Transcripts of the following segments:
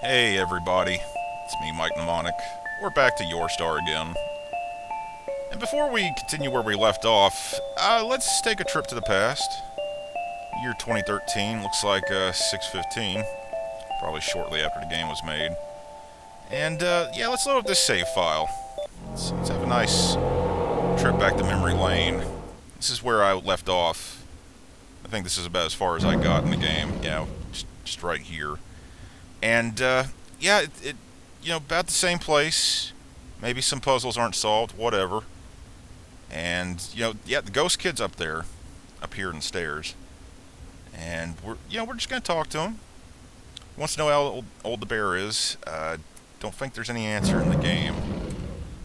Hey everybody, it's me, MikeNnemonic. We're back to Your Star again. And before we continue where we left off, let's take a trip to the past. Year 2013, looks like 6:15, probably shortly after the game was made. And yeah, let's load up this save file. Let's have a nice trip back to memory lane. This is where I left off. I think this is about as far as I got in the game. Yeah, just right here. And yeah, about the same place. Maybe some puzzles aren't solved, whatever. And yeah, the ghost kid's up there, up here in the stairs. And we're just gonna talk to him. Wants to know how old the bear is. Don't think there's any answer in the game,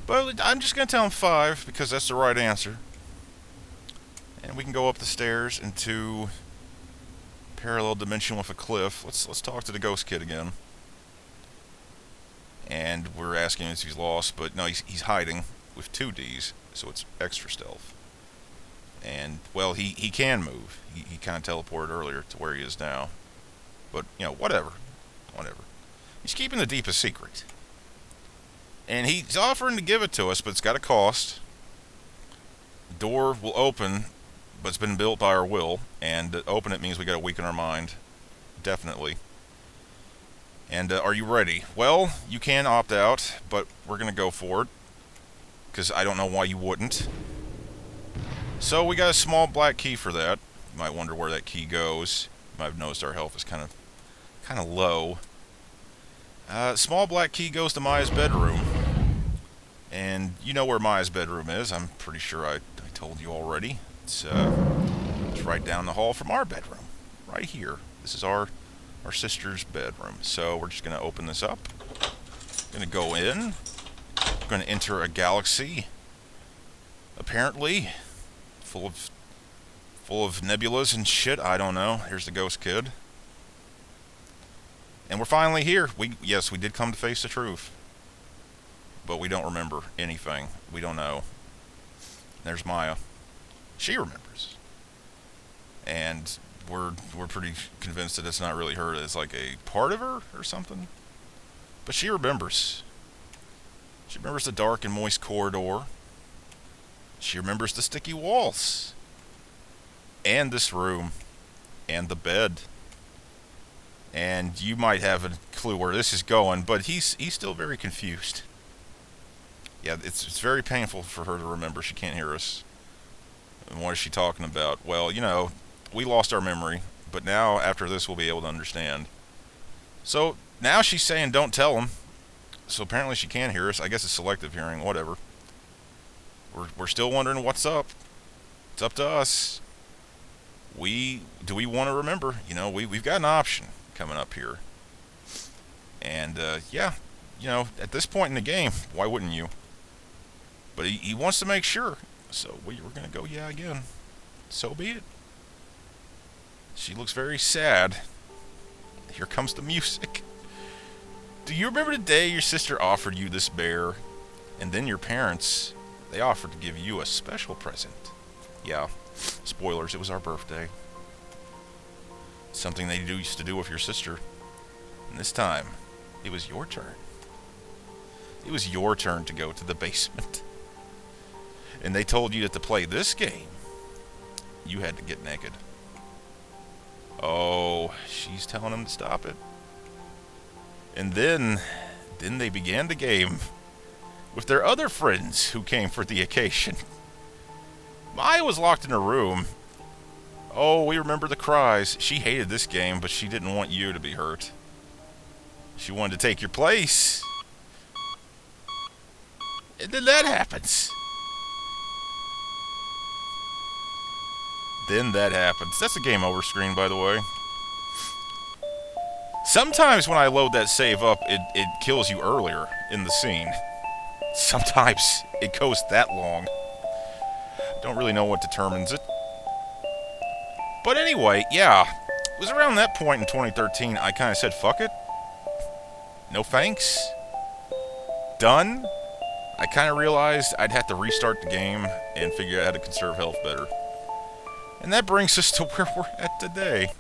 but I'm just gonna tell him 5 because that's the right answer. And we can go up the stairs into parallel dimension with a cliff. Let's talk to the ghost kid again. And we're asking him if he's lost, but no, he's hiding with 2 Ds, so it's extra stealth. And well, he can move. He kind of teleported earlier to where he is now. But whatever. He's keeping the deepest secret. And he's offering to give it to us, but it's got a cost. The door will open, but it's been built by our will, and to open it means we got to weaken our mind. Definitely. And are you ready? Well, you can opt out, but we're going to go for it, because I don't know why you wouldn't. So we got a small black key for that. You might wonder where that key goes. You might have noticed our health is kind of low. Small black key goes to Maya's bedroom. And you know where Maya's bedroom is. I'm pretty sure I told you already. It's right down the hall from our bedroom. Right here. This is our sister's bedroom. So we're just going to open this up. Going to go in. We're going to enter a galaxy. Apparently. Full of nebulas and shit. I don't know. Here's the ghost kid. And we're finally here. Yes, we did come to face the truth. But we don't remember anything. We don't know. There's Maya. She remembers. And we're pretty convinced that it's not really her. It's like a part of her or something. But she remembers. She remembers the dark and moist corridor. She remembers the sticky walls. And this room. And the bed. And you might have a clue where this is going, but he's still very confused. Yeah, it's very painful for her to remember. She can't hear us. And what is she talking about? Well, we lost our memory, but now after this we'll be able to understand. So now she's saying don't tell him. So apparently she can hear us. I guess it's selective hearing, whatever. We're still wondering what's up. It's up to us. Do we want to remember? We've got an option coming up here. And yeah, at this point in the game, why wouldn't you? But he wants to make sure. So we're going to go yeah again. So be it. She looks very sad. Here comes the music. Do you remember the day your sister offered you this bear? And then your parents, they offered to give you a special present. Yeah, spoilers, it was our birthday. Something they used to do with your sister. And this time, it was your turn. It was your turn to go to the basement. And they told you that to play this game, you had to get naked. Oh, she's telling him to stop it. And then they began the game with their other friends who came for the occasion. Maya was locked in her room. Oh, we remember the cries. She hated this game, but she didn't want you to be hurt. She wanted to take your place. And then that happens. That's a game over screen, by the way. Sometimes when I load that save up, it kills you earlier in the scene. Sometimes it goes that long. Don't really know what determines it. But anyway, yeah. It was around that point in 2013 I kind of said, fuck it. No thanks. Done. I kind of realized I'd have to restart the game and figure out how to conserve health better. And that brings us to where we're at today.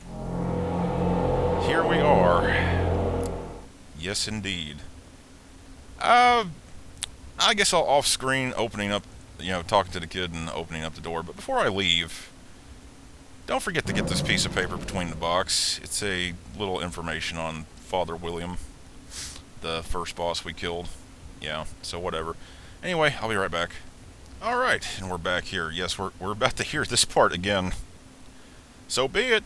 Here we are. Yes, indeed. Uh, I guess I'll off screen opening up, talking to the kid and opening up the door. But before I leave, don't forget to get this piece of paper between the box. It's a little information on Father William, the first boss we killed. Yeah, so whatever. Anyway, I'll be right back. Alright, and we're back here. Yes, we're about to hear this part again. So be it.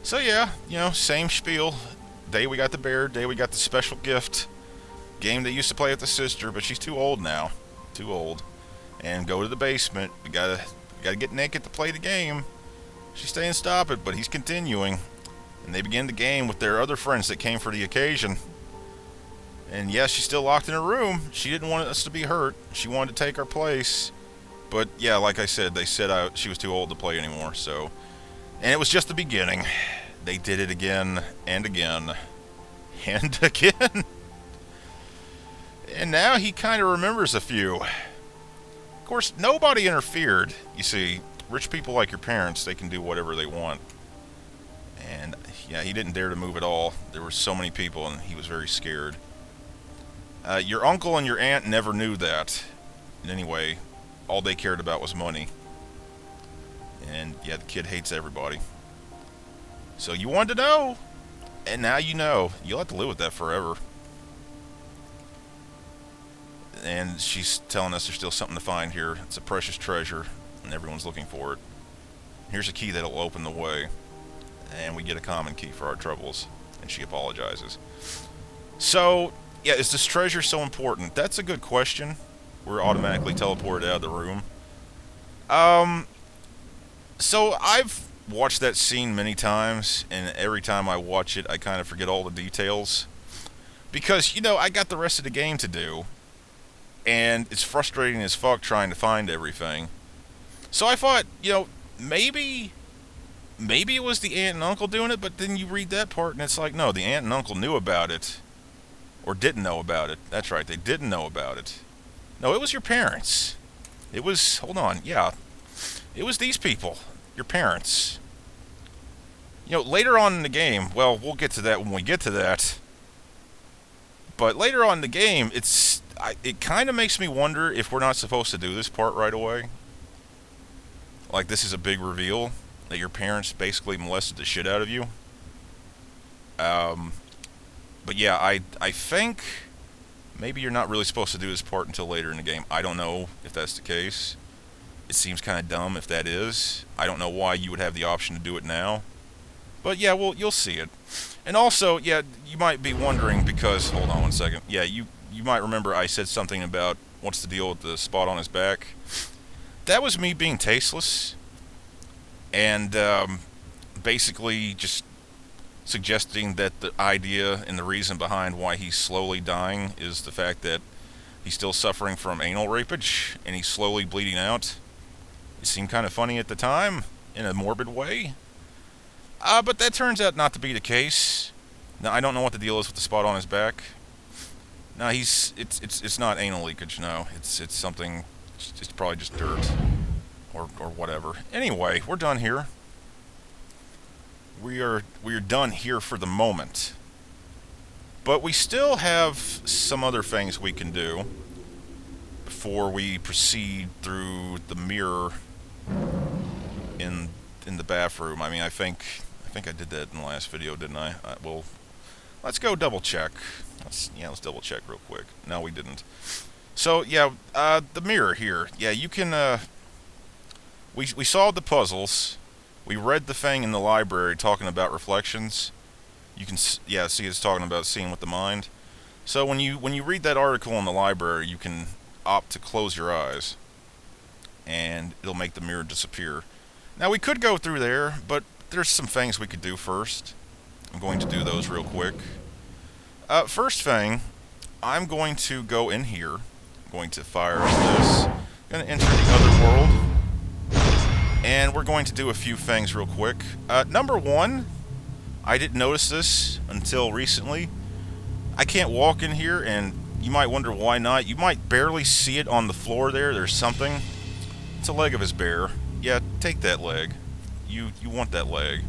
So yeah, same spiel. Day we got the bear, day we got the special gift. Game they used to play with the sister, but she's too old now. Too old. And go to the basement. We gotta get naked to play the game. She's saying stop it, but he's continuing. And they begin the game with their other friends that came for the occasion. And yes, she's still locked in her room. She didn't want us to be hurt. She wanted to take our place. But yeah, like I said, they said she was too old to play anymore, so... And it was just the beginning. They did it again, and again, and again. And now he kind of remembers a few. Of course, nobody interfered. You see, rich people like your parents, they can do whatever they want. And yeah, he didn't dare to move at all. There were so many people, and he was very scared. Your uncle and your aunt never knew that. And anyway, all they cared about was money. And yeah, the kid hates everybody. So you wanted to know, and now you know. You'll have to live with that forever. And she's telling us there's still something to find here. It's a precious treasure, and everyone's looking for it. Here's a key that'll open the way. And we get a common key for our troubles. And she apologizes. So, yeah, is this treasure so important? That's a good question. We're automatically teleported out of the room. So I've watched that scene many times, and every time I watch it, I kind of forget all the details. Because, I got the rest of the game to do, and it's frustrating as fuck trying to find everything. So I thought, maybe it was the aunt and uncle doing it, but then you read that part, and it's like, no, the aunt and uncle knew about it. Or didn't know about it. That's right, they didn't know about it. No, it was your parents. It was, hold on, yeah. It was these people, your parents. Later on in the game, well, we'll get to that when we get to that. But later on in the game, it kind of makes me wonder if we're not supposed to do this part right away. Like, this is a big reveal that your parents basically molested the shit out of you. But yeah, I think maybe you're not really supposed to do this part until later in the game. I don't know if that's the case. It seems kind of dumb if that is. I don't know why you would have the option to do it now. But yeah, well, you'll see it. And also, yeah, you might be wondering because... Hold on one second. Yeah, you might remember I said something about what's the deal with the spot on his back. That was me being tasteless. And basically just suggesting that the idea and the reason behind why he's slowly dying is the fact that he's still suffering from anal rapage and he's slowly bleeding out. It seemed kind of funny at the time, in a morbid way. But that turns out not to be the case. Now, I don't know what the deal is with the spot on his back. No, it's not anal leakage, no. It's something, it's probably just dirt. Or whatever. Anyway, we're done here. We are done here for the moment. But we still have some other things we can do before we proceed through the mirror in the bathroom. I mean, I think I did that in the last video, didn't I? Well, let's go double check. Let's double check real quick. No, we didn't. So yeah, the mirror here. Yeah, you can. We solved the puzzles. We read the thing in the library talking about reflections. You can see it's talking about seeing with the mind. So when you read that article in the library, you can opt to close your eyes, and it'll make the mirror disappear. Now we could go through there, but there's some things we could do first. I'm going to do those real quick. First thing, I'm going to go in here. I'm going to fire this. I'm going to enter the other world. And we're going to do a few things real quick. Number one, I didn't notice this until recently. I can't walk in here, and you might wonder why not. You might barely see it on the floor there. There's something. It's a leg of his bear. Yeah, take that leg. You want that leg.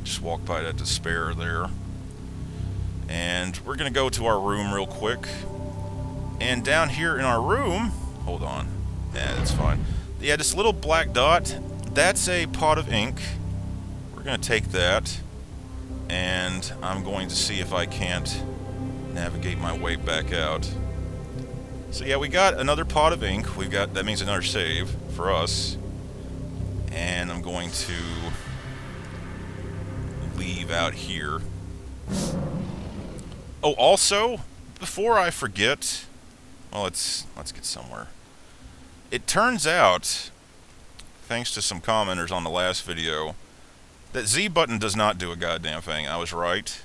Just walk by that despair there. And we're going to go to our room real quick. And down here in our room... Hold on. Yeah, that's fine. Yeah, this little black dot, that's a pot of ink. We're going to take that. And I'm going to see if I can't navigate my way back out. So yeah, we got another pot of ink. That means another save for us. And I'm going to leave out here. Oh, also, before I forget, well, let's get somewhere. It turns out, thanks to some commenters on the last video, that Z button does not do a goddamn thing. I was right.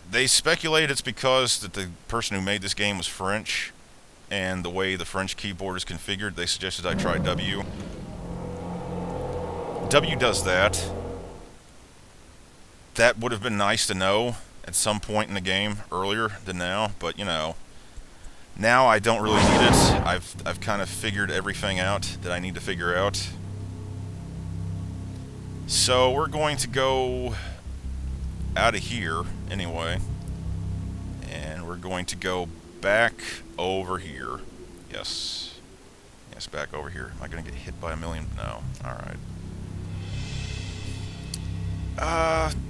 They speculate it's because that the person who made this game was French, and the way the French keyboard is configured, they suggested I try W. W does that. That would have been nice to know at some point in the game earlier than now, but you know, now I don't really need it. I've kind of figured everything out that I need to figure out. So we're going to go out of here anyway, and we're going to go back over here. Yes, back over here. Am I going to get hit by a million? No. All right.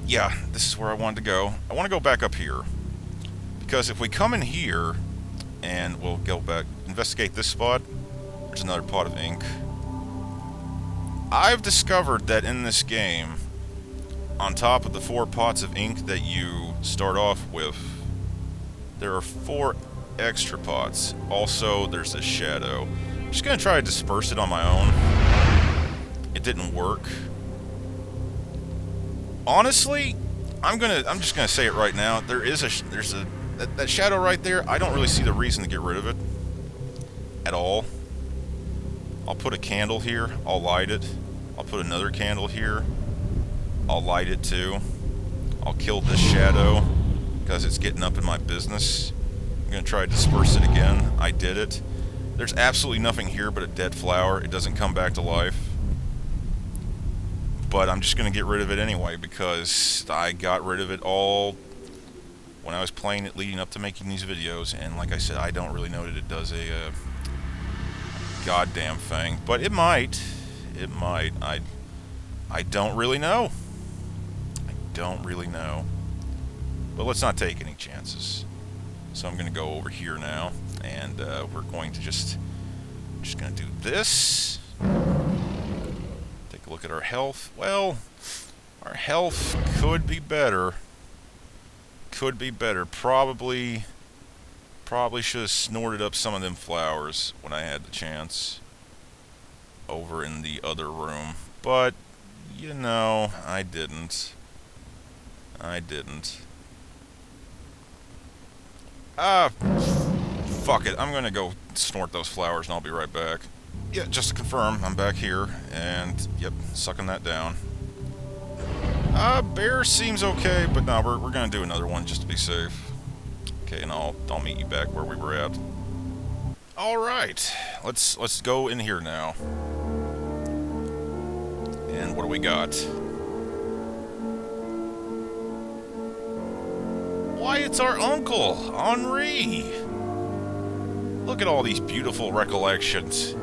Yeah, this is where I wanted to go. I want to go back up here, because if we come in here, and we'll go back, investigate this spot, there's another pot of ink. I've discovered that in this game, on top of the 4 pots of ink that you start off with, there are 4 extra pots. Also, there's a shadow. I'm just going to try to disperse it on my own. It didn't work. Honestly, I'm just gonna say it right now. There's that shadow right there. I don't really see the reason to get rid of it at all. I'll put a candle here. I'll light it. I'll put another candle here. I'll light it too. I'll kill this shadow because it's getting up in my business. I'm gonna try to disperse it again. I did it. There's absolutely nothing here but a dead flower. It doesn't come back to life. But I'm just going to get rid of it anyway, because I got rid of it all when I was playing it leading up to making these videos, and like I said, I don't really know that it does a goddamn thing, but it might. It might. I don't really know. I don't really know. But let's not take any chances. So I'm going to go over here now, and we're going to just going to do this. Take a look at our health. Well, our health could be better. Could be better. Probably should have snorted up some of them flowers when I had the chance over in the other room. But, you know, I didn't. Fuck it. I'm gonna go snort those flowers and I'll be right back. Yeah, just to confirm, I'm back here, and, yep, sucking that down. Bear seems okay, but no, we're gonna do another one just to be safe. Okay, and I'll meet you back where we were at. Alright, let's go in here now. And what do we got? Why, it's our uncle, Henri! Look at all these beautiful recollections.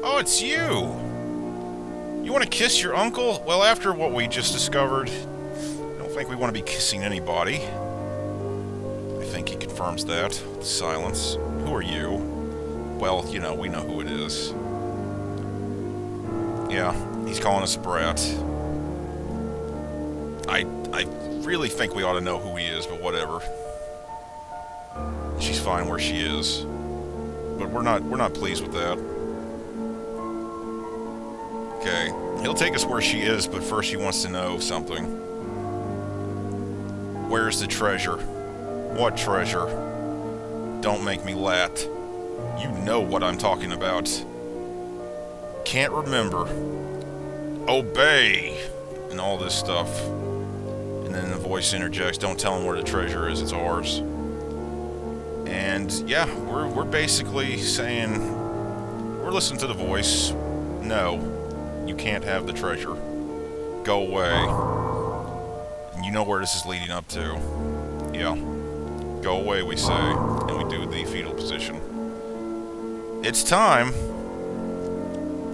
Oh, it's you! You want to kiss your uncle? Well, after what we just discovered, I don't think we want to be kissing anybody. I think he confirms that with silence. Who are you? Well, you know, we know who it is. Yeah, he's calling us a brat. I really think we ought to know who he is, but whatever. She's fine where she is. But we're not pleased with that. Okay, he'll take us where she is, but first he wants to know something. Where's the treasure? What treasure? Don't make me lat. You know what I'm talking about. Can't remember. Obey! And all this stuff. And then the voice interjects, don't tell him where the treasure is, it's ours. And yeah, we're basically saying, we're listening to the voice. No, You can't have the treasure. Go away. And you know where this is leading up to. Yeah. Go away, we say. And we do the fetal position. It's time.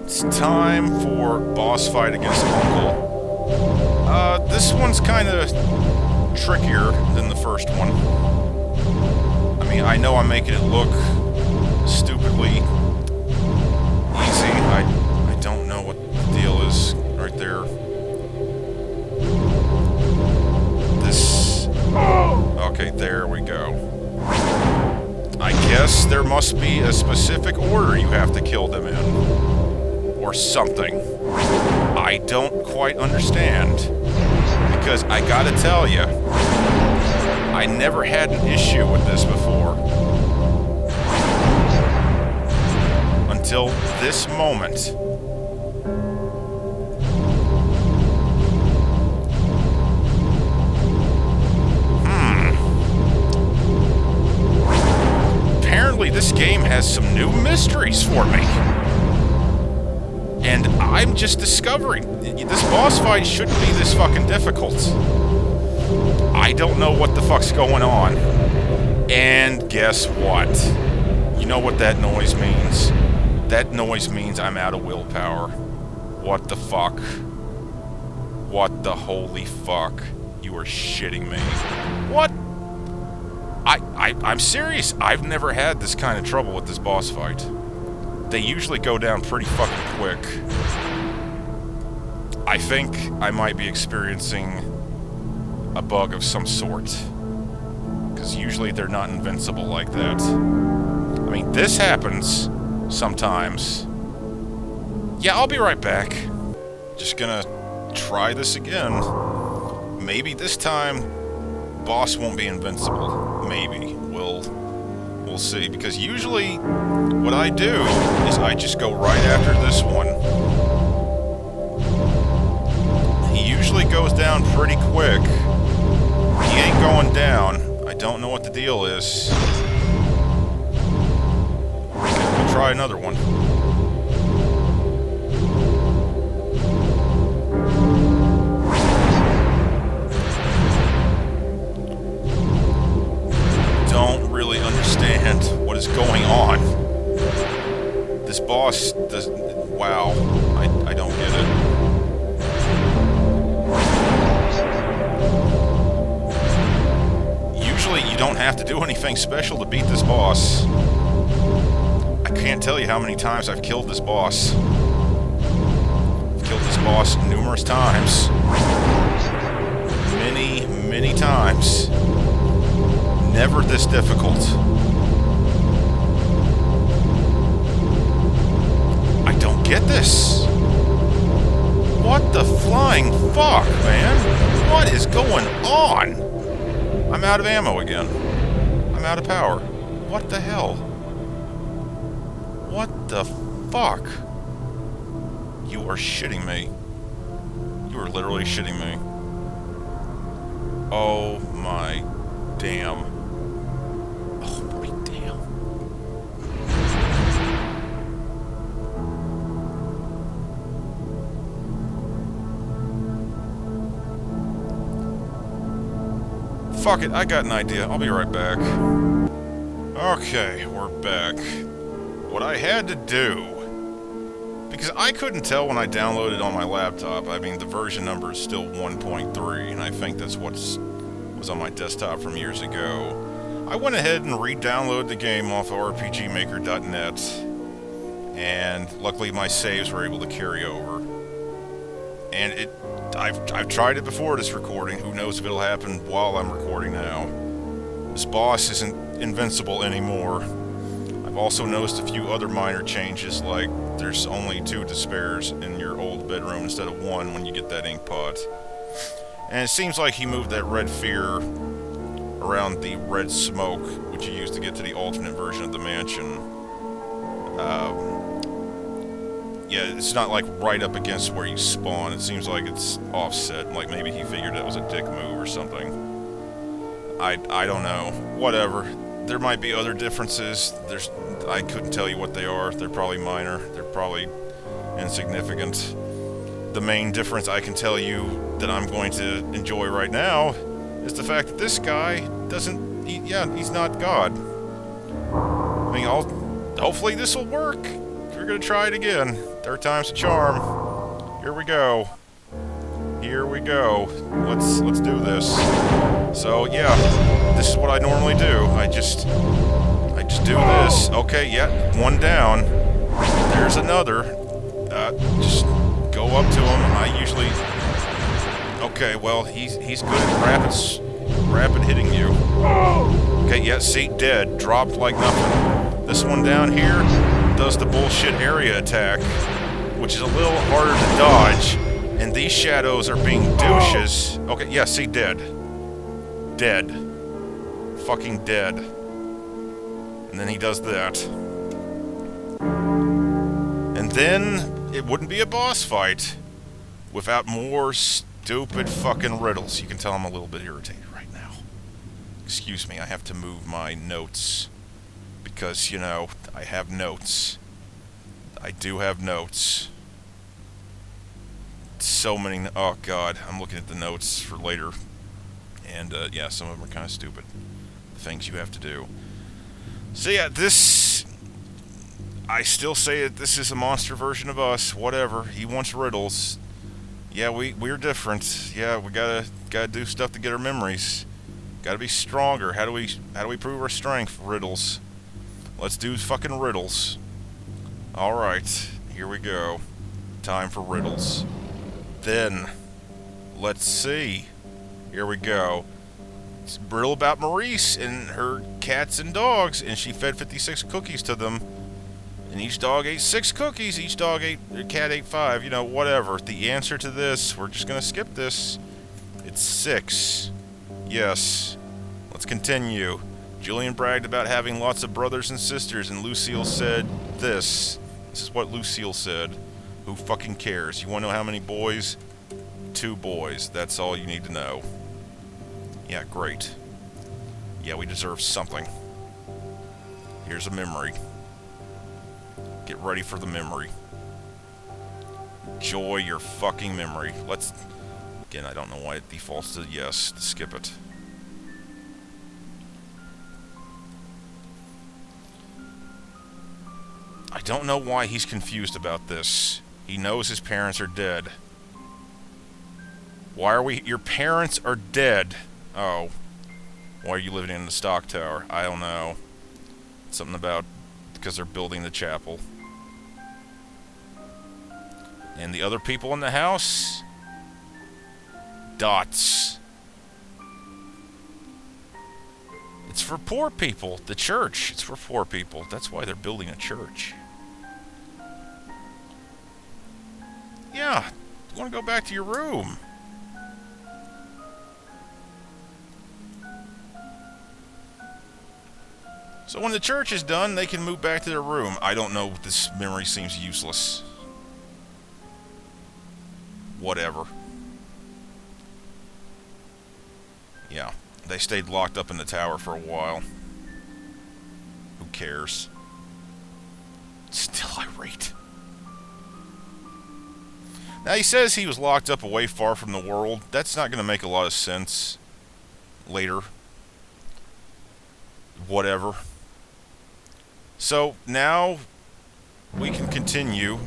It's time for boss fight against Uncle. This one's kind of trickier than the first one. I mean, I know I'm making it look stupidly easy. I don't know what the deal is right there. This... Okay, there we go. I guess there must be a specific order you have to kill them in. Or something. I don't quite understand. Because I gotta tell you, I never had an issue with this before. Until this moment. Apparently this game has some new mysteries for me. And I'm just discovering this boss fight shouldn't be this fucking difficult. I don't know what the fuck's going on. And guess what? You know what that noise means? That noise means I'm out of willpower. What the fuck? What the holy fuck? You are shitting me. What? I'm serious. I've never had this kind of trouble with this boss fight. They usually go down pretty fucking quick. I think I might be experiencing a bug of some sort. Because usually they're not invincible like that. I mean, this happens sometimes. Yeah, I'll be right back. Just gonna try this again. Maybe this time, boss won't be invincible. Maybe. We'll see. Because usually, what I do is I just go right after this one. He usually goes down pretty quick. He ain't going down. I don't know what the deal is. Okay, we'll try another one. Don't really understand what is going on. This boss does... Wow. I don't get it. Usually you don't have to do anything special to beat this boss. I can't tell you how many times I've killed this boss. I've killed this boss numerous times. Many, many times. Never this difficult. I don't get this. What the flying fuck, man? What is going on? I'm out of ammo again. I'm out of power. What the hell? What the fuck? You are shitting me. You are literally shitting me. Oh my damn. Oh my damn. Fuck it, I got an idea. I'll be right back. Okay, we're back. What I had to do, because I couldn't tell when I downloaded on my laptop, I mean the version number is still 1.3, and I think that's what was on my desktop from years ago. I went ahead and re-downloaded the game off of RPGmaker.net, and luckily my saves were able to carry over. And I've tried it before this recording. Who knows if it'll happen while I'm recording now. This boss isn't invincible anymore. I've also noticed a few other minor changes, like there's only 2 despairs in your old bedroom instead of 1 when you get that ink pot. And it seems like he moved that red fear around the red smoke, which you use to get to the alternate version of the mansion. Yeah, it's not like right up against where you spawn. It seems like it's offset, like maybe he figured that was a dick move or something. I don't know. Whatever. There might be other differences. I couldn't tell you what they are. They're probably minor. They're probably insignificant. the main difference I can tell you that I'm going to enjoy right now is the fact that this guy doesn't... he's not God. I mean, hopefully this will work. We're going to try it again. Third time's a charm. Here we go. Here we go. Let's do this. So, yeah, this is what I normally do. I just do this. Okay, yeah, one down. There's another. Just go up to him. I usually... Okay, well, he's good at rapid hitting you. Okay, yeah, see, dead. Dropped like nothing. This one down here does the bullshit area attack, which is a little harder to dodge, and these shadows are being douches. Okay, yeah, see, dead. Dead. Fucking dead. And then he does that. And then it wouldn't be a boss fight without more stupid fucking riddles. You can tell I'm a little bit irritated right now. Excuse me, I have to move my notes. Because, you know, I have notes. I do have notes. So many... Oh, God. I'm looking at the notes for later. And, yeah, some of them are kind of stupid. The things you have to do. So, yeah, this... I still say that this is a monster version of us. Whatever. He wants riddles. Yeah, we're different. Yeah, we gotta do stuff to get our memories. Gotta be stronger. How do we prove our strength? Riddles. Let's do fucking riddles. Alright, here we go. Time for riddles. Then, let's see. Here we go. It's a riddle about Maurice and her cats and dogs, and she fed 56 cookies to them. And each dog ate 6 cookies, each cat ate 5, you know, whatever. The answer to this, we're just gonna skip this. It's 6. Yes. Let's continue. Julian bragged about having lots of brothers and sisters, and Lucille said this. This is what Lucille said. Who fucking cares? You wanna know how many boys? 2 boys. That's all you need to know. Yeah, great. Yeah, we deserve something. Here's a memory. Get ready for the memory. Enjoy your fucking memory. Let's... Again, I don't know why it defaults to yes. To skip it. I don't know why he's confused about this. He knows his parents are dead. Why are we... Your parents are dead. Oh. Why are you living in the stock tower? I don't know. Something about... Because they're building the chapel. And the other people in the house? Dots. It's for poor people. The church. It's for poor people. That's why they're building a church. Yeah. You want to go back to your room. So when the church is done, they can move back to their room. I don't know. This memory seems useless. Whatever. Yeah. They stayed locked up in the tower for a while. Who cares? Still irate. Now, he says he was locked up away far from the world. That's not going to make a lot of sense later. Whatever. So, now we can continue.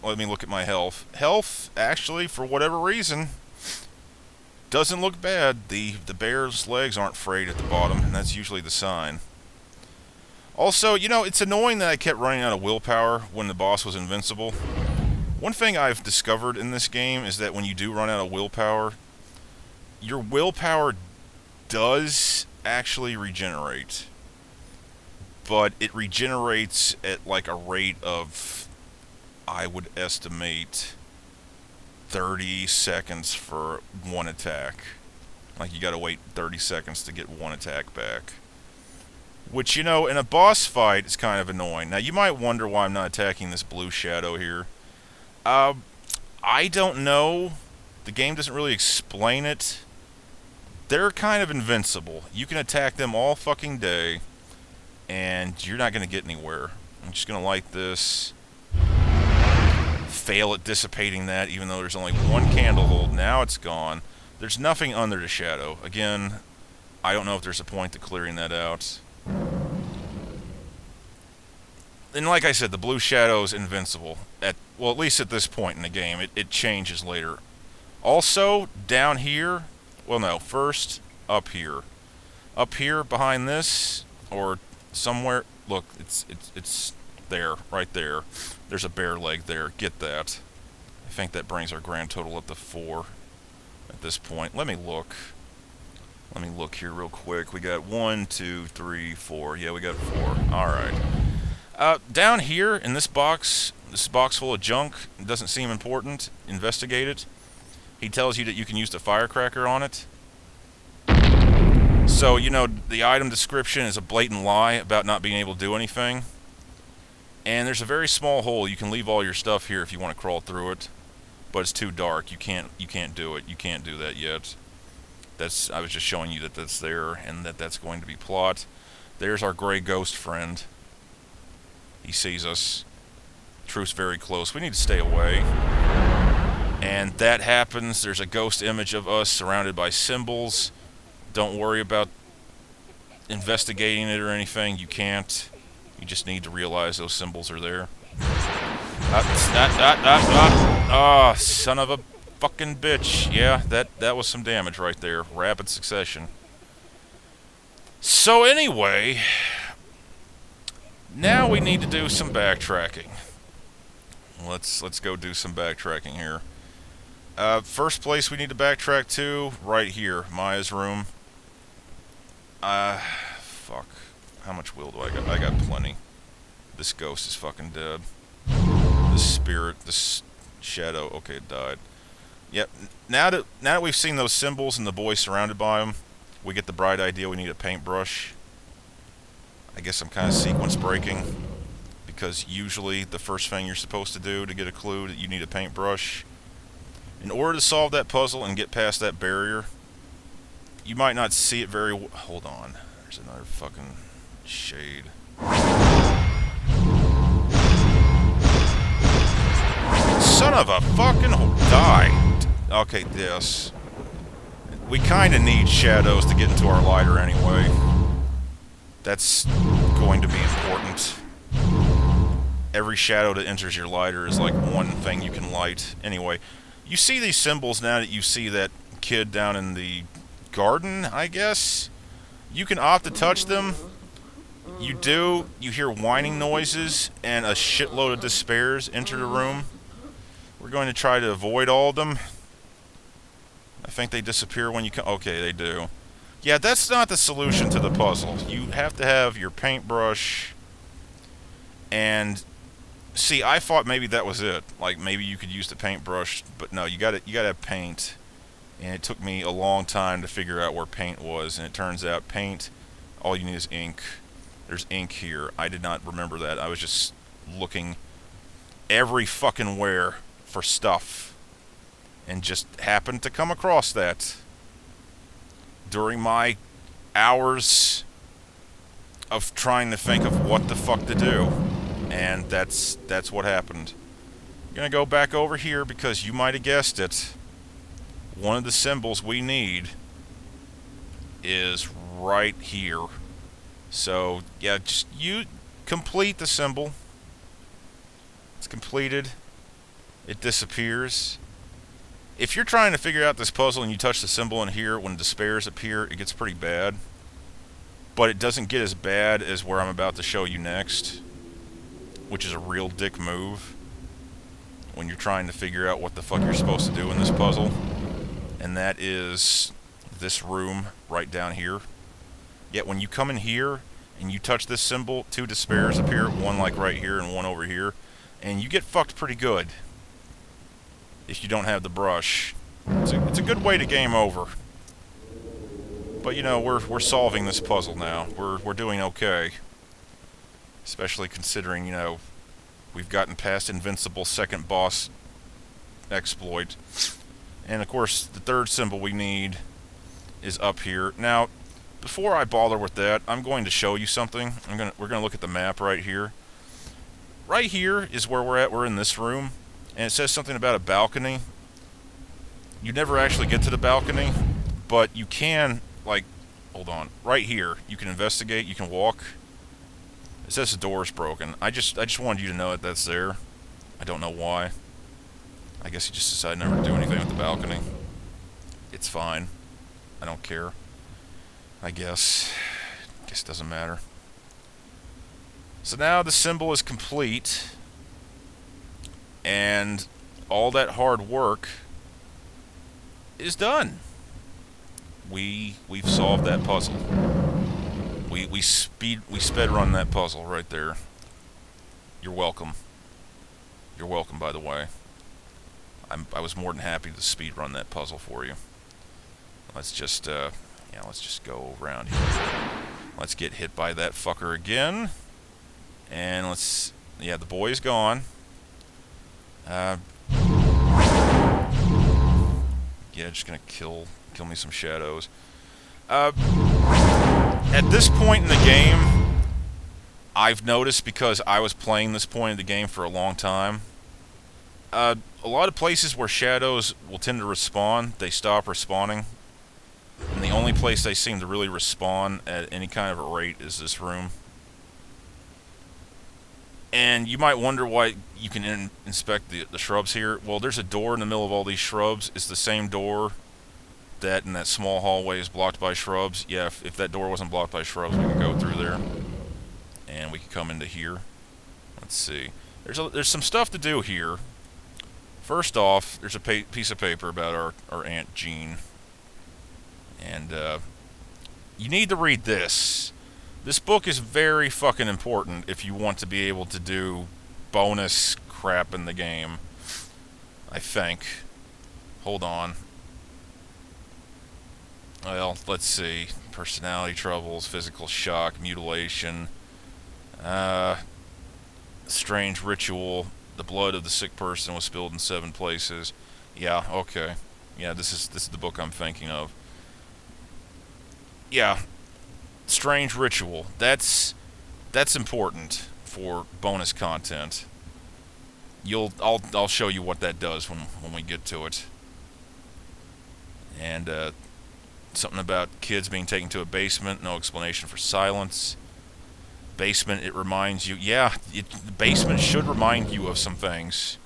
Let me look at my health. Health, actually, for whatever reason, doesn't look bad. The bear's legs aren't frayed at the bottom, and that's usually the sign. Also, you know, it's annoying that I kept running out of willpower when the boss was invincible. One thing I've discovered in this game is that when you do run out of willpower, your willpower does actually regenerate. But it regenerates at like a rate of, I would estimate, 30 seconds for one attack. Like, you gotta wait 30 seconds to get one attack back. Which, you know, in a boss fight is kind of annoying. Now, you might wonder why I'm not attacking this blue shadow here. I don't know. The game doesn't really explain it. They're kind of invincible. You can attack them all fucking day, and you're not gonna get anywhere. I'm just gonna light this. fail at dissipating that, even though there's only one candle hold. Now it's gone. There's nothing under the shadow. Again, I don't know if there's a point to clearing that out. And like I said, the blue shadow is invincible. Well, at least at this point in the game. It changes later. Also, down here... Well, no. First, up here. Up here, behind this, or somewhere... Look, it's there, right there. There's a bear leg there. Get that. I think that brings our grand total up to 4 at this point. Let me look. Let me look here real quick. We got 1, 2, 3, 4. Yeah, we got 4. Alright. Down here in this box full of junk, it doesn't seem important. Investigate it. He tells you that you can use the firecracker on it. So, you know, the item description is a blatant lie about not being able to do anything. And there's a very small hole. You can leave all your stuff here if you want to crawl through it. But it's too dark. You can't do it. You can't do that yet. I was just showing you that that's there and that's going to be plot. There's our gray ghost friend. He sees us. Truth's very close. We need to stay away. And that happens. There's a ghost image of us surrounded by symbols. Don't worry about investigating it or anything. You can't. You just need to realize those symbols are there. Oh, son of a fucking bitch. Yeah, that was some damage right there. Rapid succession. So anyway, now we need to do some backtracking. Let's go do some backtracking here. First place we need to backtrack to, right here, Maya's room. Fuck. How much will do I got? I got plenty. This ghost is fucking dead. This spirit, this shadow, okay, it died. Yep, now that we've seen those symbols and the boy surrounded by them, we get the bright idea we need a paintbrush. I guess I'm kind of sequence breaking, because usually the first thing you're supposed to do to get a clue that you need a paintbrush. In order to solve that puzzle and get past that barrier, you might not see it very well. Hold on. There's another fucking shade. Son of a fucking... Die. Okay, this. We kind of need shadows to get into our lighter anyway. That's going to be important. Every shadow that enters your lighter is like one thing you can light. Anyway, you see these symbols now that you see that kid down in the garden, I guess? You can opt to touch them. You do. You hear whining noises and a shitload of despairs enter the room. We're going to try to avoid all of them. I think they disappear when you come. Okay, they do. Yeah, that's not the solution to the puzzle. You have to have your paintbrush. And see, I thought maybe that was it. Like maybe you could use the paintbrush, but no, you gotta have paint. And it took me a long time to figure out where paint was, and it turns out paint, all you need is ink. There's ink here. I did not remember that. I was just looking every fucking where for stuff, and just happened to come across that during my hours of trying to think of what the fuck to do. And that's what happened. I'm gonna go back over here because you might have guessed it. One of the symbols we need is right here. So, yeah, just you complete the symbol. It's completed. It disappears. If you're trying to figure out this puzzle and you touch the symbol in here, when despairs appear, it gets pretty bad. But it doesn't get as bad as where I'm about to show you next, which is a real dick move when you're trying to figure out what the fuck you're supposed to do in this puzzle. And that is this room right down here. Yet when you come in here and you touch this symbol, 2 despairs appear, one like right here and one over here, and you get fucked pretty good if you don't have the brush. It's a good way to game over. But you know, we're solving this puzzle now. We're doing okay. Especially considering, you know, we've gotten past Invincible second boss exploit. And of course, the third symbol we need is up here. Now, before I bother with that, I'm going to show you something. We're gonna look at the map right here. Right here is where we're at. We're in this room. and it says something about a balcony. You never actually get to the balcony, but you can, like, hold on, right here, you can investigate, you can walk. It says the door is broken. I just wanted you to know that that's there. I don't know why. I guess he just decided never to do anything with the balcony. It's fine. I don't care. I guess it doesn't matter. So now the symbol is complete, and all that hard work is done. We've solved that puzzle. We sped run that puzzle right there. You're welcome. You're welcome, by the way. I was more than happy to speed run that puzzle for you. Let's just go around here. Let's get hit by that fucker again. And the boy's gone. Yeah, just gonna kill me some shadows. At this point in the game, I've noticed, because I was playing this point of the game for a long time, a lot of places where shadows will tend to respawn, they stop respawning. And the only place they seem to really respawn at any kind of a rate is this room. And you might wonder why you can inspect the shrubs here. Well, there's a door in the middle of all these shrubs. It's the same door that in that small hallway is blocked by shrubs. Yeah, if that door wasn't blocked by shrubs, we could go through there. And we could come into here. Let's see. There's some stuff to do here. First off, there's a piece of paper about our Aunt Jean. And you need to read this. This book is very fucking important if you want to be able to do bonus crap in the game, I think. Hold on. Well, let's see. Personality troubles, physical shock, mutilation, strange ritual. The blood of the sick person was spilled in 7 places. Yeah, okay. Yeah, this is the book I'm thinking of. Yeah, strange ritual. That's important for bonus content. I'll show you what that does when we get to it. And something about kids being taken to a basement. No explanation for silence. Basement, it reminds you. Yeah, the basement should remind you of some things.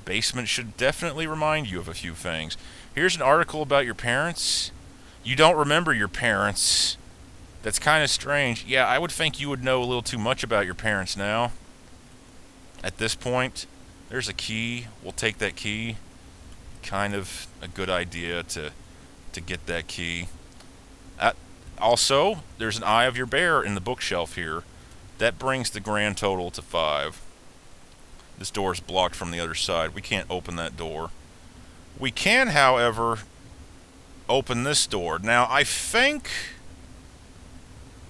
Basement should definitely remind you of a few things. Here's an article about your parents. You don't remember your parents. That's kind of strange. Yeah, I would think you would know a little too much about your parents now. At this point, there's a key. We'll take that key. Kind of a good idea to get that key. Also, there's an Eye of Your Bear in the bookshelf here. That brings the grand total to 5. This door is blocked from the other side. We can't open that door. We can, however, open this door. Now, I think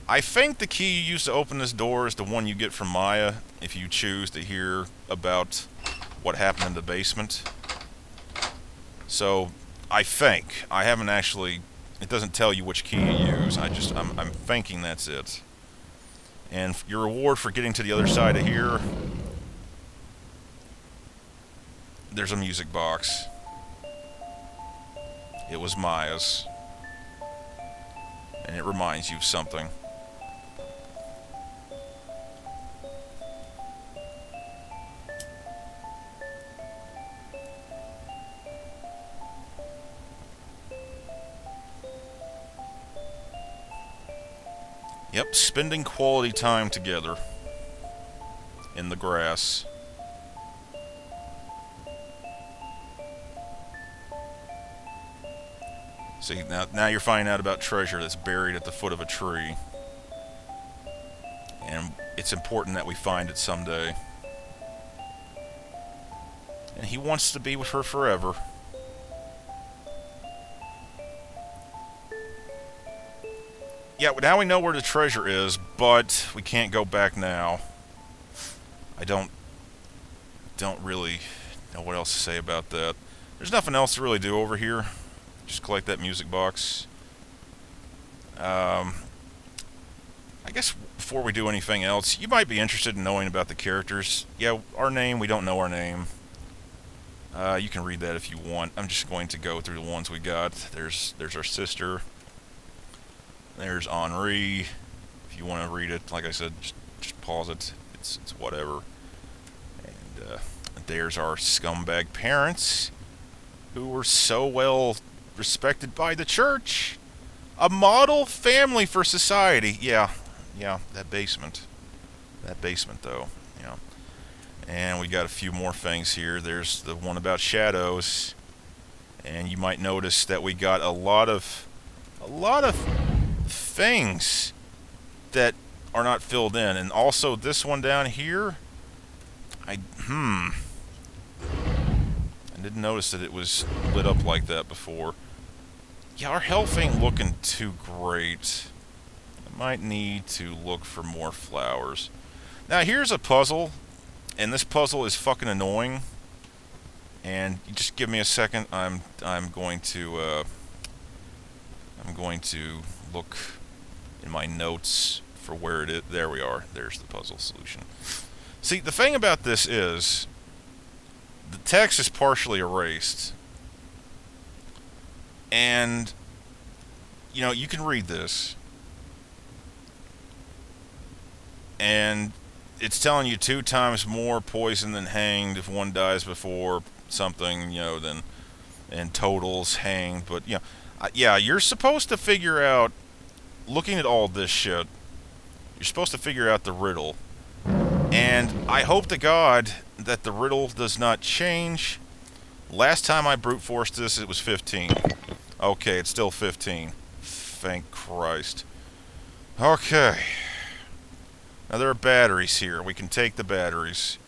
the key you use to open this door is the one you get from Maya if you choose to hear about what happened in the basement. So, I haven't actually, it doesn't tell you which key you use. I'm thinking that's it. And your reward for getting to the other side of here, there's a music box. It was Maya's. And it reminds you of something. Yep, spending quality time together in the grass. See, now you're finding out about treasure that's buried at the foot of a tree. And it's important that we find it someday. And he wants to be with her forever. Yeah, now we know where the treasure is, but we can't go back now. I don't really know what else to say about that. There's nothing else to really do over here. Just collect that music box. I guess before we do anything else, you might be interested in knowing about the characters. Yeah, our name, we don't know our name. You can read that if you want. I'm just going to go through the ones we got. There's our sister. There's Henri. If you want to read it, like I said, just pause it. It's whatever. And there's our scumbag parents, who were so well respected by the church. A model family for society. Yeah, that basement. That basement, though. Yeah. And we got a few more things here. There's the one about shadows. And you might notice that we got a lot of things that are not filled in. And also this one down here, I didn't notice that it was lit up like that before. Yeah, our health ain't looking too great. I might need to look for more flowers. Now here's a puzzle, and this puzzle is fucking annoying. And you just give me a second. I'm going to look in my notes for where it is. There we are. There's the puzzle solution. See, the thing about this is the text is partially erased. And you can read this. And it's telling you 2 times more poison than hanged if one dies before something, than and totals hanged. But yeah, you're supposed to figure out, looking at all this shit, you're supposed to figure out the riddle. And I hope to God that the riddle does not change. Last time I brute forced this, it was 15. Okay, it's still 15. Thank Christ. Okay. Now there are batteries here. We can take the batteries,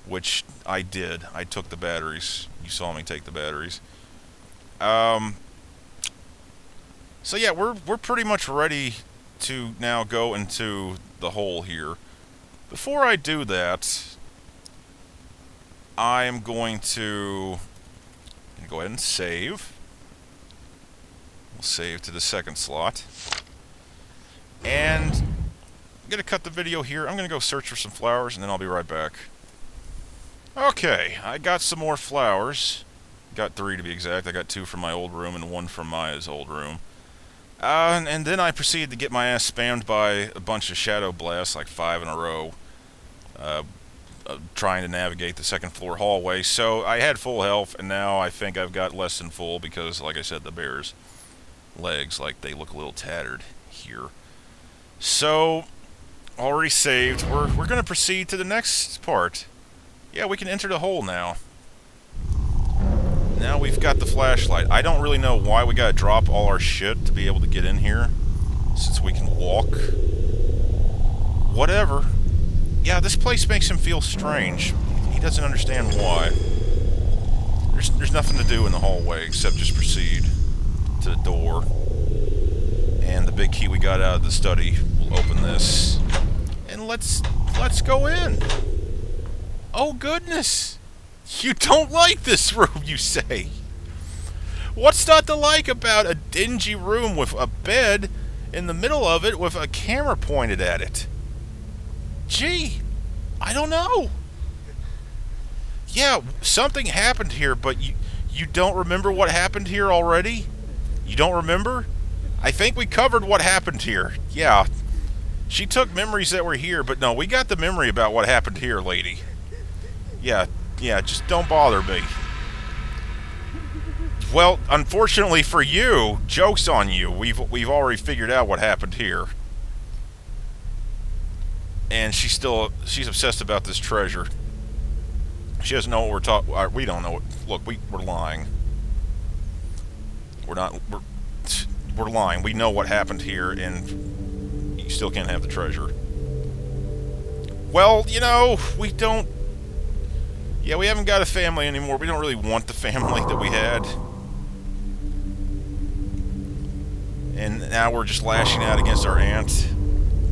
which I did. I took the batteries. You saw me take the batteries. So yeah, we're pretty much ready to now go into the hole here. Before I do that, I am going to go ahead and save. We'll save to the second slot. And I'm going to cut the video here. I'm going to go search for some flowers, and then I'll be right back. Okay, I got some more flowers. Got 3 to be exact. I got 2 from my old room and 1 from Maya's old room. And then I proceeded to get my ass spammed by a bunch of shadow blasts, like 5 in a row, trying to navigate the second floor hallway. So I had full health, and now I think I've got less than full because, like I said, the bear's legs, like, they look a little tattered here. So, already saved. We're going to proceed to the next part. Yeah, we can enter the hole now. Now we've got the flashlight. I don't really know why we gotta drop all our shit to be able to get in here, since we can walk. Whatever. Yeah, this place makes him feel strange. He doesn't understand why. There's nothing to do in the hallway except just proceed to the door. And the big key we got out of the study will open this. And let's go in. Oh goodness! You don't like this room, you say? What's not to like about a dingy room with a bed in the middle of it with a camera pointed at it? Gee, I don't know. Yeah, something happened here, but you don't remember what happened here already? You don't remember? I think we covered what happened here. Yeah. She took memories that were here, but no, we got the memory about what happened here, lady. Yeah, just don't bother me. Well, unfortunately for you, joke's on you. We've already figured out what happened here. And she's obsessed about this treasure. She doesn't know what we're talking. We don't know. Look, we're lying. We're lying. We know what happened here, and you still can't have the treasure. Well, we don't. Yeah, we haven't got a family anymore. We don't really want the family that we had. And now we're just lashing out against our aunt.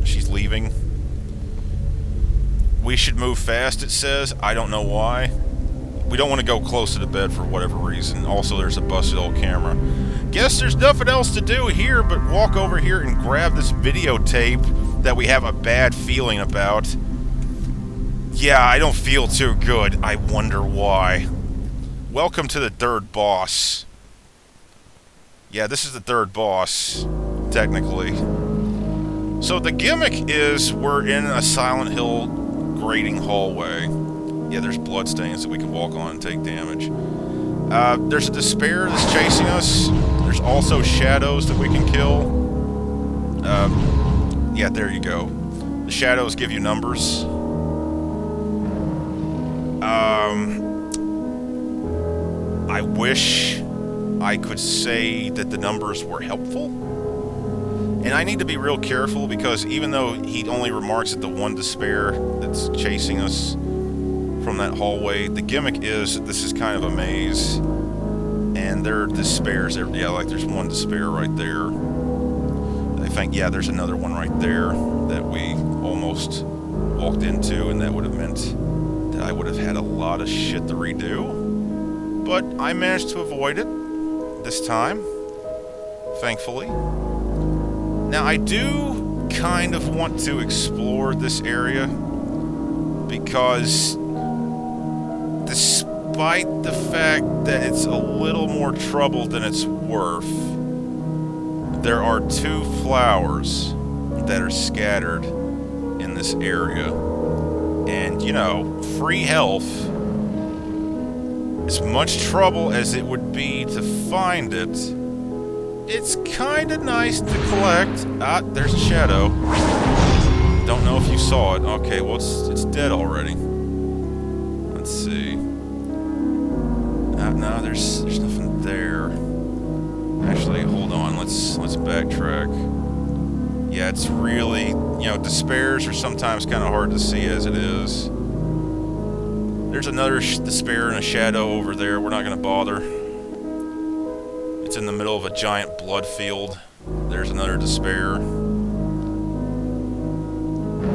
She's leaving. We should move fast, it says. I don't know why. We don't want to go close to the bed for whatever reason. Also, there's a busted old camera. Guess there's nothing else to do here but walk over here and grab this videotape that we have a bad feeling about. Yeah, I don't feel too good. I wonder why. welcome to the third boss. Yeah, this is the third boss, technically. So the gimmick is we're in a Silent Hill grating hallway. Yeah, there's bloodstains that we can walk on and take damage. There's a despair that's chasing us. There's also shadows that we can kill. Yeah, there you go. The shadows give you numbers. I wish I could say that the numbers were helpful. And I need to be real careful because even though he only remarks at the one despair that's chasing us from that hallway, the gimmick is that this is kind of a maze. And there are despairs. Yeah, like there's one despair right there. I think, yeah, there's another one right there that we almost walked into, and that would have meant that I would have had a lot of shit to redo. But I managed to avoid it this time, thankfully. Now, I do kind of want to explore this area because despite the fact that it's a little more trouble than it's worth, there are 2 flowers that are scattered in this area. And, you know, free health, as much trouble as it would be to find it, it's kind of nice to collect. Ah, there's a shadow. Don't know if you saw it. Okay, well, it's dead already. Let's see. No, there's nothing there. Actually, hold on. Let's backtrack. Yeah, it's really, you know, despairs are sometimes kind of hard to see as it is. There's another despair and a shadow over there. We're not going to bother. It's in the middle of a giant blood field. There's another despair.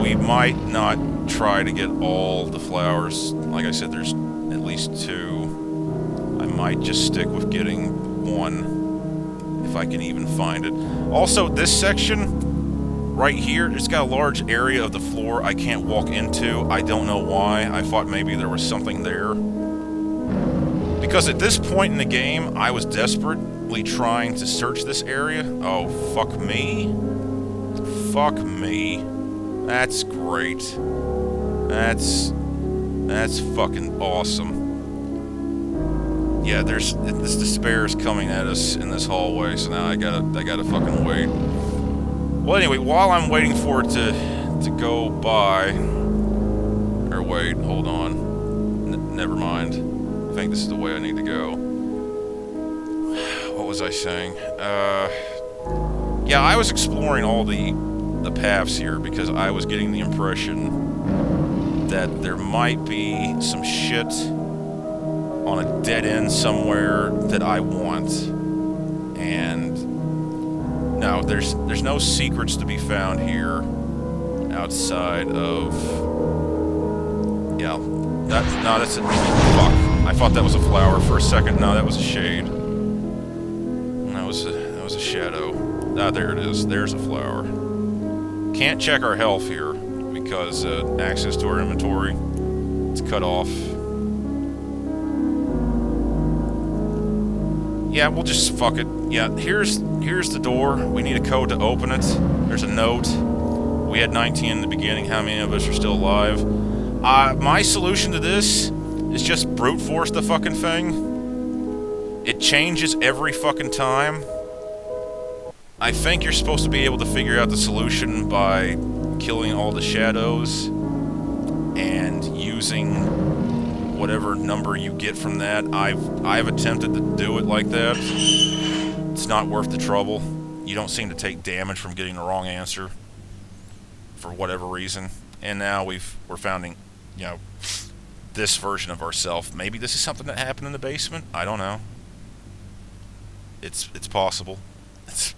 We might not try to get all the flowers. Like I said, there's at least 2. I might just stick with getting 1 if I can even find it. Also, this section right here, it's got a large area of the floor I can't walk into. I don't know why. I thought maybe there was something there. Because at this point in the game, I was desperately trying to search this area. Oh, fuck me. Fuck me. That's great. That's fucking awesome. Yeah, this despair is coming at us in this hallway, so now I gotta fucking wait. Well, anyway, while I'm waiting for it to go by, or wait, hold on, never mind. I think this is the way I need to go. What was I saying? Yeah, I was exploring all the paths here because I was getting the impression that there might be some shit on a dead end somewhere that I want, and no, there's no secrets to be found here outside of, yeah, that's it. Fuck, I thought that was a flower for a second. No, that was a shade. That was a shadow. Ah, there it is. There's a flower. Can't check our health here because access to our inventory, it's cut off. Yeah, we'll just fuck it. Yeah, here's the door. We need a code to open it. There's a note. We had 19 in the beginning. How many of us are still alive? My solution to this is just brute force the fucking thing. It changes every fucking time. I think you're supposed to be able to figure out the solution by killing all the shadows and using whatever number you get from that. I've attempted to do it like that. It's not worth the trouble. You don't seem to take damage from getting the wrong answer for whatever reason. And now we're founding, you know, this version of ourselves. Maybe this is something that happened in the basement. I don't know. It's possible. It's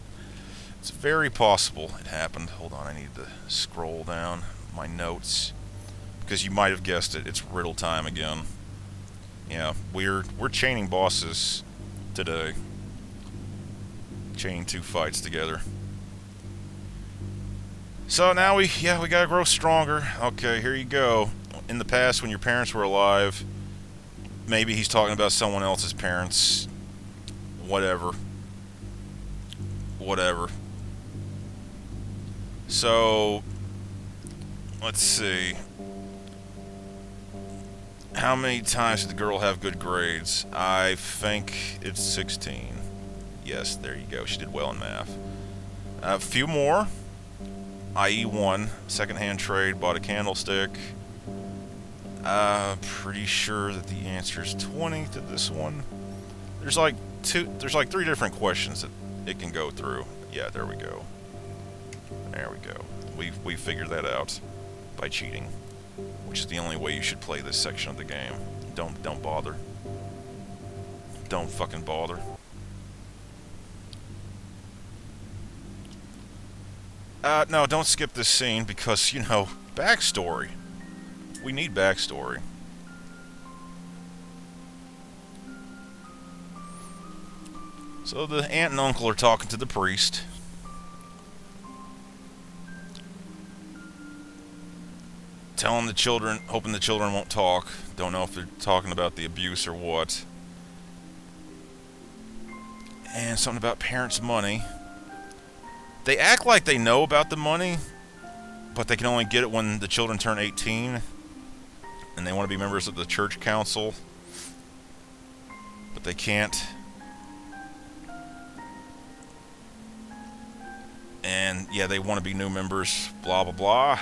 very possible it happened. Hold on, I need to scroll down my notes because you might have guessed it. It's riddle time again. Yeah, we're chaining bosses today. Chaining 2 fights together. So now we gotta grow stronger. Okay, here you go. In the past, when your parents were alive, Maybe he's talking about someone else's parents. Whatever. Whatever. So, let's see. How many times did the girl have good grades? I think it's 16. Yes, there you go. She did well in math. A few more. I.e. one. Secondhand trade. Bought a candlestick. Pretty sure that the answer is 20 to this one. There's like three different questions that it can go through. Yeah, there we go. There we go. We figured that out by cheating, which is the only way you should play this section of the game. Don't bother. Don't fucking bother. No, don't skip this scene because, you know, backstory. We need backstory. So the aunt and uncle are talking to the priest. Telling the children, hoping the children won't talk. Don't know if they're talking about the abuse or what. And something about parents' money. They act like they know about the money, but they can only get it when the children turn 18. And they want to be members of the church council. But they can't. And, yeah, they want to be new members, blah, blah, blah.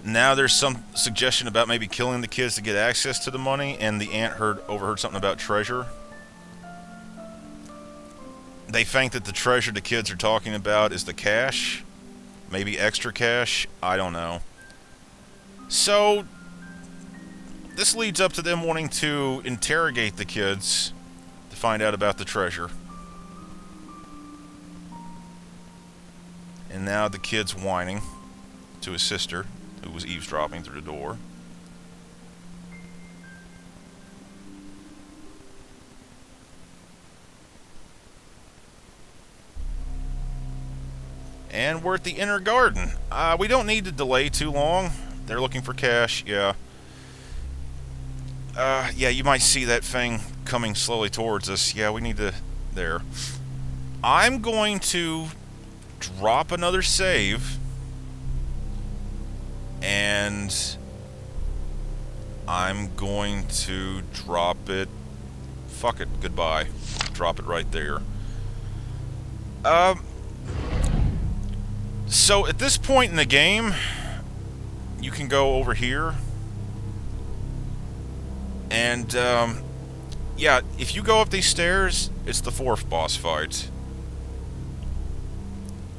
Now there's some suggestion about maybe killing the kids to get access to the money, and the aunt overheard something about treasure. They think that the treasure the kids are talking about is the cash. Maybe extra cash. I don't know. So, this leads up to them wanting to interrogate the kids to find out about the treasure. And now the kid's whining to his sister, who was eavesdropping through the door. And we're at the inner garden. We don't need to delay too long. They're looking for cash, yeah. Yeah, you might see that thing coming slowly towards us. Yeah, we need to... There. I'm going to drop another save. And I'm going to drop it... Fuck it, goodbye. Drop it right there. So, at this point in the game, you can go over here. And, yeah, if you go up these stairs, it's the fourth boss fight.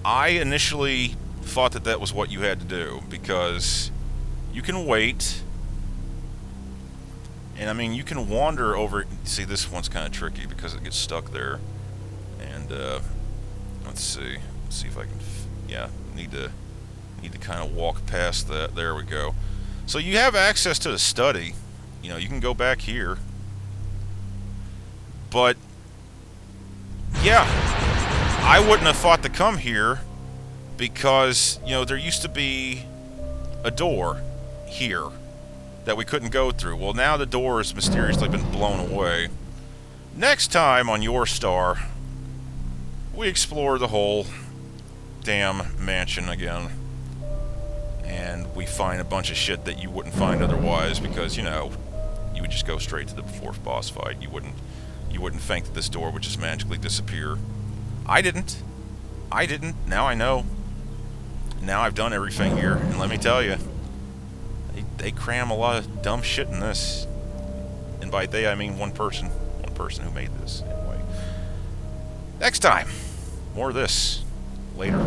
I initially thought that that was what you had to do, because you can wait. And, I mean, you can wander over... See, this one's kind of tricky because it gets stuck there. And, let's see. Let's see if I can... Yeah, need to kind of walk past that. There we go. So you have access to the study. You know, you can go back here. But, yeah, I wouldn't have thought to come here because, you know, there used to be a door here that we couldn't go through. Well, now the door has mysteriously been blown away. Next time on Your Star, we explore the whole damn mansion again, and we find a bunch of shit that you wouldn't find otherwise because, you know, you would just go straight to the fourth boss fight. You wouldn't think that this door would just magically disappear. I didn't. Now I know. Now I've done everything here, and let me tell you, they cram a lot of dumb shit in this. And by they, I mean one person who made this. Anyway, next time, more of this. Later.